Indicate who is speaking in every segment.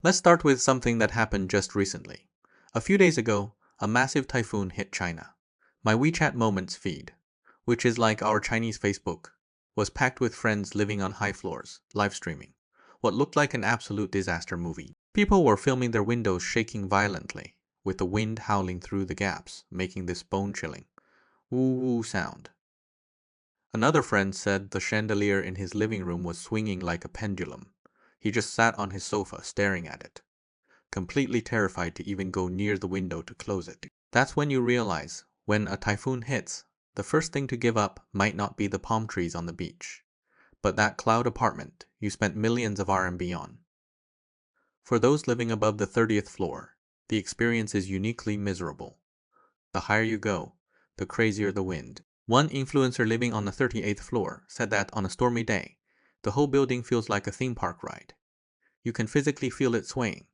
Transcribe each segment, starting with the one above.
Speaker 1: Let's start with something that happened just recently. A few days ago, a massive typhoon hit China. My WeChat Moments feed, which is like our Chinese Facebook, was packed with friends living on high floors, live streaming what looked like an absolute disaster movie. People were filming their windows shaking violently, with the wind howling through the gaps, making this bone-chilling woo-woo sound. Another friend said the chandelier in his living room was swinging like a pendulum. He just sat on his sofa staring at it, completely terrified to even go near the window to close it. That's when you realize, when a typhoon hits, the first thing to give up might not be the palm trees on the beach, but that cloud apartment you spent millions of RMB on. For those living above the 30th floor, the experience is uniquely miserable. The higher you go, the crazier the wind. One influencer living on the 38th floor said that on a stormy day, the whole building feels like a theme park ride. You can physically feel it swaying.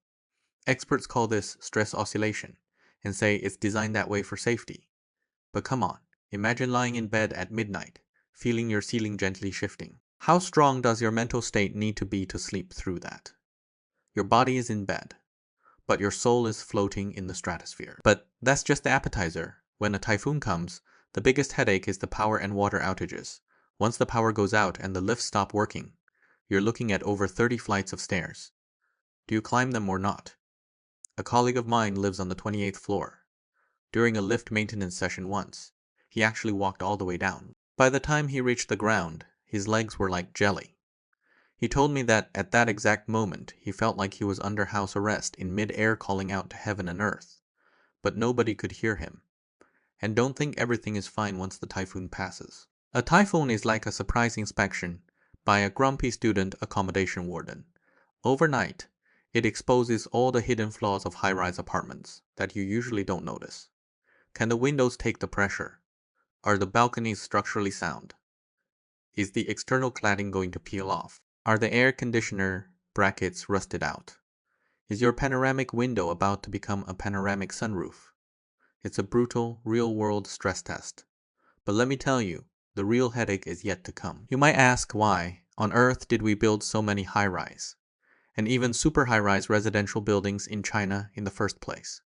Speaker 1: Experts call this stress oscillation and say it's designed that way for safety. But come on, imagine lying in bed at midnight, feeling your ceiling gently shifting. How strong does your mental state need to be to sleep through that? Your body is in bed, but your soul is floating in the stratosphere. But that's just the appetizer. When a typhoon comes, the biggest headache is the power and water outages. Once the power goes out and the lifts stop working, you're looking at over 30 flights of stairs. Do you climb them or not? A colleague of mine lives on the 28th floor. During a lift maintenance session once, he actually walked all the way down. By the time he reached the ground, his legs were like jelly. He told me that at that exact moment, he felt like he was under house arrest in mid-air calling out to heaven and earth. But nobody could hear him. And don't think everything is fine once the typhoon passes. A typhoon is like a surprise inspection by a grumpy student accommodation warden. Overnight, it exposes all the hidden flaws of high-rise apartments that you usually don't notice. Can the windows take the pressure? Are the balconies structurally sound? Is the external cladding going to peel off? Are the air conditioner brackets rusted out? Is your panoramic window about to become a panoramic sunroof? It's a brutal, real-world stress test. But let me tell you, the real headache is yet to come. You might ask why on earth did we build so many high-rise, and even super high-rise residential buildings in China in the first place?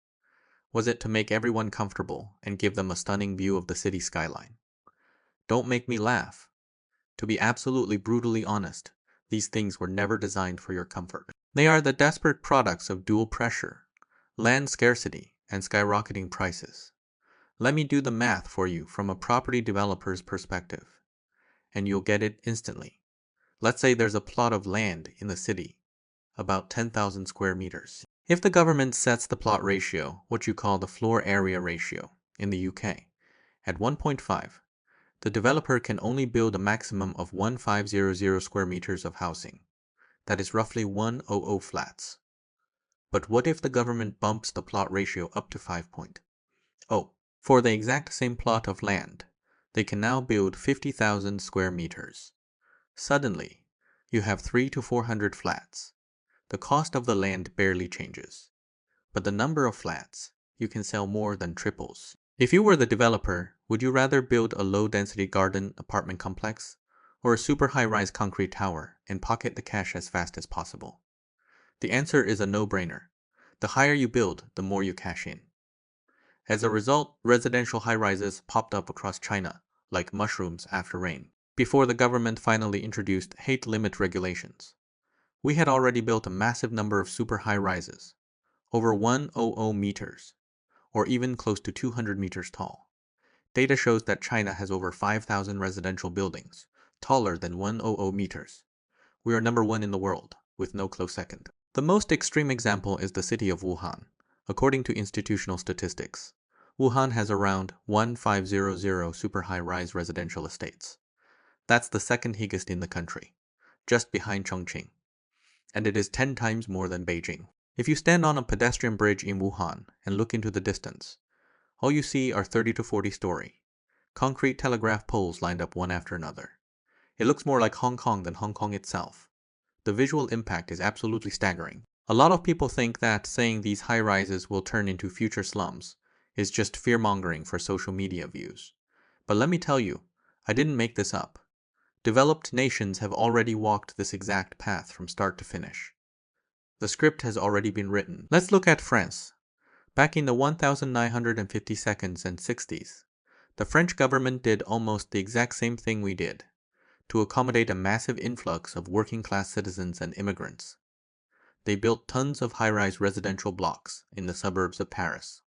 Speaker 1: Was it to make everyone comfortable and give them a stunning view of the city skyline? Don't make me laugh. To be absolutely brutally honest, these things were never designed for your comfort. They are the desperate products of dual pressure, land scarcity, and skyrocketing prices. Let me do the math for you from a property developer's perspective, and you'll get it instantly. Let's say there's a plot of land in the city, about 10,000 square meters. If the government sets the plot ratio, what you call the floor area ratio, in the UK, at 1.5, the developer can only build a maximum of 1500 square meters of housing. That is roughly 100 flats. But what if the government bumps the plot ratio up to 5.0? For the exact same plot of land, they can now build 50,000 square meters. Suddenly, you have 300 to 400 flats. The cost of the land barely changes, but the number of flats you can sell more than triples. If you were the developer, would you rather build a low-density garden apartment complex or a super high-rise concrete tower and pocket the cash as fast as possible? The answer is a no-brainer. The higher you build, the more you cash in. As a result, residential high-rises popped up across China like mushrooms after rain. Before the government finally introduced height limit regulations, we had already built a massive number of super high-rises, over 100 meters, or even close to 200 meters tall. Data shows that China has over 5,000 residential buildings, taller than 100 meters. We are number one in the world, with no close second. The most extreme example is the city of Wuhan. According to institutional statistics, Wuhan has around 1500 super high-rise residential estates. That's the second biggest in the country, just behind Chongqing, and it is 10 times more than Beijing. If you stand on a pedestrian bridge in Wuhan and look into the distance, all you see are 30 to 40-story concrete telegraph poles lined up one after another. It looks more like Hong Kong than Hong Kong itself. The visual impact is absolutely staggering. A lot of people think that saying these high-rises will turn into future slums is just fear-mongering for social media views. But let me tell you, I didn't make this up. Developed nations have already walked this exact path from start to finish. The script has already been written. Let's look at France. Back in the 1952s and 60s, the French government did almost the exact same thing we did to accommodate a massive influx of working-class citizens and immigrants. They built tons of high-rise residential blocks in the suburbs of Paris.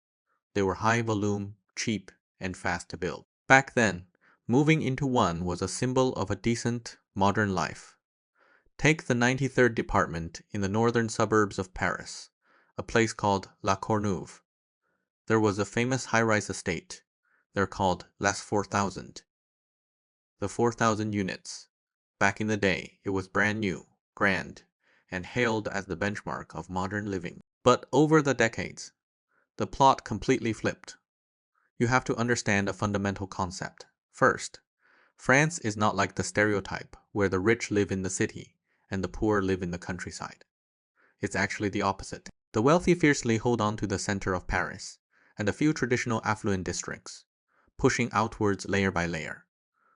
Speaker 1: They were high volume, cheap, and fast to build. Back then, moving into one was a symbol of a decent, modern life. Take the 93rd department in the northern suburbs of Paris, a place called La Courneuve. There was a famous high-rise estate. They're called Les 4000. The 4,000 units. Back in the day, it was brand new, grand, and hailed as the benchmark of modern living. But over the decades, the plot completely flipped. You have to understand a fundamental concept. First, France is not like the stereotype where the rich live in the city and the poor live in the countryside. It's actually the opposite. The wealthy fiercely hold on to the center of Paris and a few traditional affluent districts, pushing outwards layer by layer.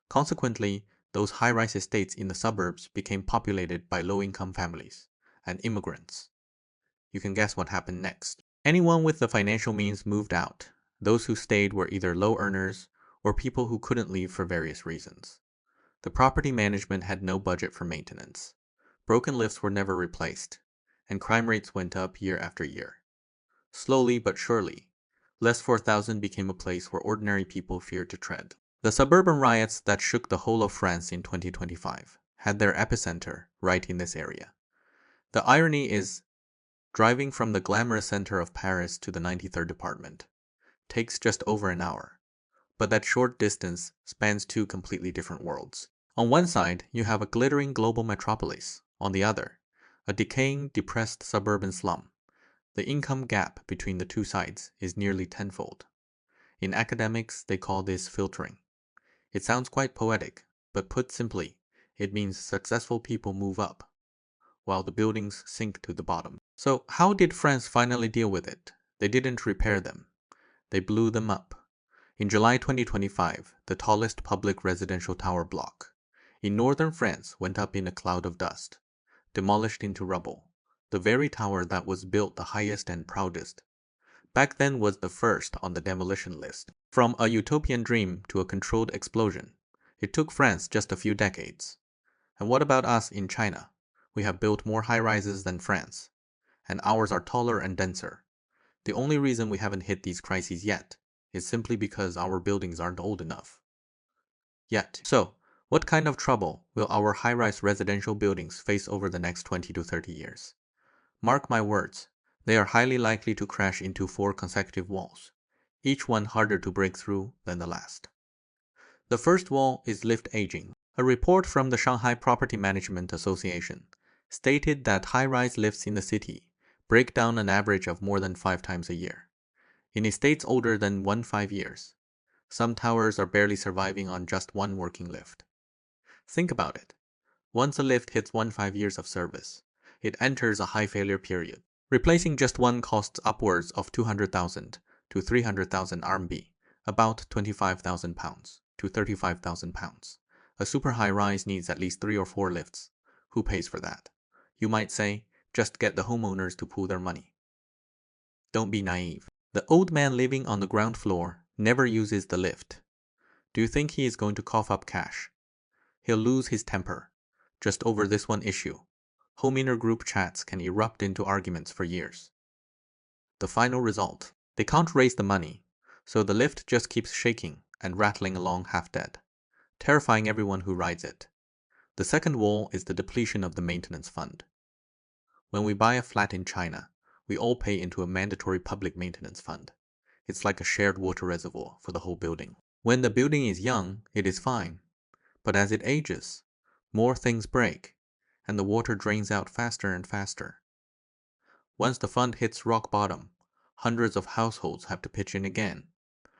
Speaker 1: Consequently, those high-rise estates in the suburbs became populated by low-income families and immigrants. You can guess what happened next. Anyone with the financial means moved out. Those who stayed were either low earners or people who couldn't leave for various reasons. The property management had no budget for maintenance. Broken lifts were never replaced, and crime rates went up year after year. Slowly but surely, Les 4000 became a place where ordinary people feared to tread. The suburban riots that shook the whole of France in 2025 had their epicenter right in this area. The irony is, driving from the glamorous center of Paris to the 93rd department takes just over an hour, but that short distance spans two completely different worlds. On one side, you have a glittering global metropolis. On the other, a decaying, depressed suburban slum. The income gap between the two sides is nearly tenfold. In academics, they call this filtering. It sounds quite poetic, but put simply, it means successful people move up, while the buildings sink to the bottom. So how did France finally deal with it? They didn't repair them. They blew them up. In July 2025, the tallest public residential tower block in northern France went up in a cloud of dust, demolished into rubble. The very tower that was built the highest and proudest back then was the first on the demolition list. From a utopian dream to a controlled explosion, it took France just a few decades. And what about us in China? We have built more high-rises than France, and ours are taller and denser. The only reason we haven't hit these crises yet is simply because our buildings aren't old enough. Yet. So, what kind of trouble will our high-rise residential buildings face over the next 20 to 30 years? Mark my words, they are highly likely to crash into 4 consecutive walls, each one harder to break through than the last. The first wall is lift aging. A report from the Shanghai Property Management Association stated that high-rise lifts in the city break down an average of more than 5 times a year. In estates older than 15 years, some towers are barely surviving on just one working lift. Think about it. Once a lift hits 15 years of service, it enters a high failure period. Replacing just one costs upwards of 200,000 to 300,000 RMB, about 25,000 pounds to 35,000 pounds. A super high rise needs at least 3 or 4 lifts. Who pays for that? You might say, just get the homeowners to pool their money. Don't be naive. The old man living on the ground floor never uses the lift. Do you think he is going to cough up cash? He'll lose his temper, just over this one issue. Homeowner group chats can erupt into arguments for years. The final result, they can't raise the money, so the lift just keeps shaking and rattling along half dead, terrifying everyone who rides it. The second wall is the depletion of the maintenance fund. When we buy a flat in China, we all pay into a mandatory public maintenance fund. It's like a shared water reservoir for the whole building. When the building is young, it is fine. But as it ages, more things break, and the water drains out faster and faster. Once the fund hits rock bottom, hundreds of households have to pitch in again.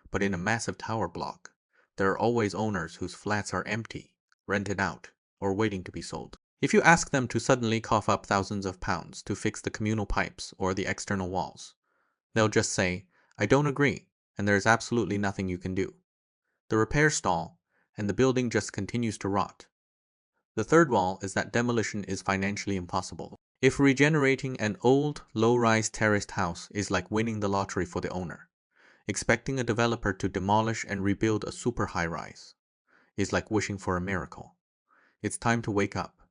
Speaker 1: But in a massive tower block, there are always owners whose flats are empty, rented out, or waiting to be sold. If you ask them to suddenly cough up thousands of pounds to fix the communal pipes or the external walls, they'll just say, I don't agree, and there is absolutely nothing you can do. The repairs stall, and the building just continues to rot. The third wall is that demolition is financially impossible. If regenerating an old, low-rise terraced house is like winning the lottery for the owner, expecting a developer to demolish and rebuild a super high-rise is like wishing for a miracle. It's time to wake up.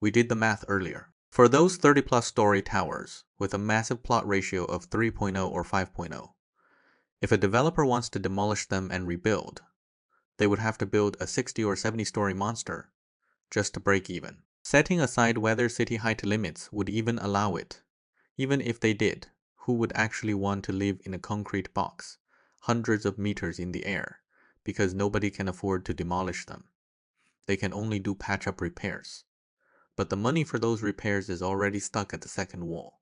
Speaker 1: We did the math earlier. For those 30-plus story towers with a massive plot ratio of 3.0 or 5.0, if a developer wants to demolish them and rebuild, they would have to build a 60 or 70-story monster just to break even. Setting aside whether city height limits would even allow it, even if they did, who would actually want to live in a concrete box, hundreds of meters in the air, because nobody can afford to demolish them? They can only do patch-up repairs. But the money for those repairs is already stuck at the second wall.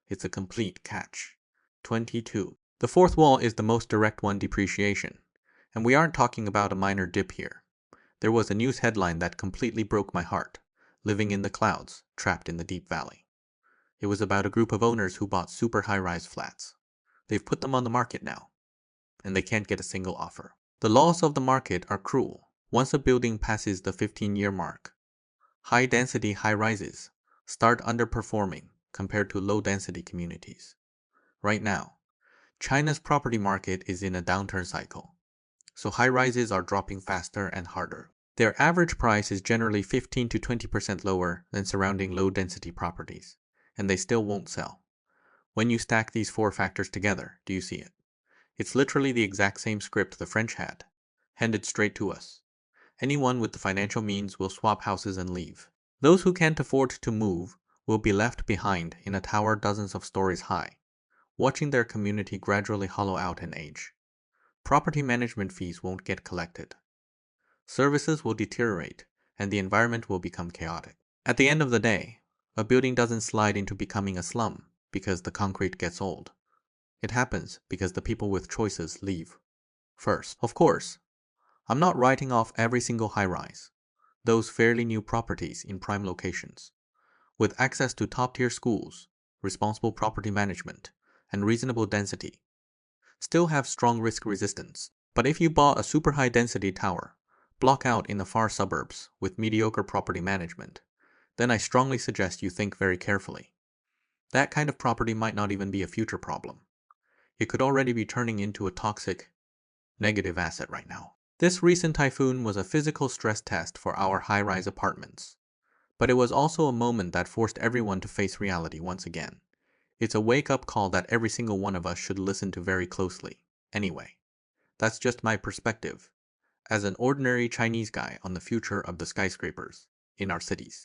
Speaker 1: It's a complete catch. 22. The fourth wall is the most direct one: depreciation. And we aren't talking about a minor dip here. There was a news headline that completely broke my heart: living in the clouds, trapped in the deep valley. It was about a group of owners who bought super high-rise flats. They've put them on the market now, and they can't get a single offer. The laws of the market are cruel. Once a building passes the 15-year mark, high-density high-rises start underperforming compared to low-density communities. Right now, China's property market is in a downturn cycle, so high-rises are dropping faster and harder. Their average price is generally 15 to 20% lower than surrounding low-density properties, and they still won't sell. When you stack these four factors together, do you see it? It's literally the exact same script the French had, handed straight to us. Anyone with the financial means will swap houses and leave. Those who can't afford to move will be left behind in a tower dozens of stories high, watching their community gradually hollow out and age. Property management fees won't get collected. Services will deteriorate, and the environment will become chaotic. At the end of the day, a building doesn't slide into becoming a slum because the concrete gets old. It happens because the people with choices leave first. Of course, I'm not writing off every single high-rise. Those fairly new properties in prime locations, with access to top-tier schools, responsible property management, and reasonable density, still have strong risk resistance. But if you bought a super high-density tower, block out in the far suburbs with mediocre property management, then I strongly suggest you think very carefully. That kind of property might not even be a future problem. It could already be turning into a toxic, negative asset right now. This recent typhoon was a physical stress test for our high-rise apartments, but it was also a moment that forced everyone to face reality once again. It's a wake-up call that every single one of us should listen to very closely. Anyway, that's just my perspective as an ordinary Chinese guy on the future of the skyscrapers in our cities.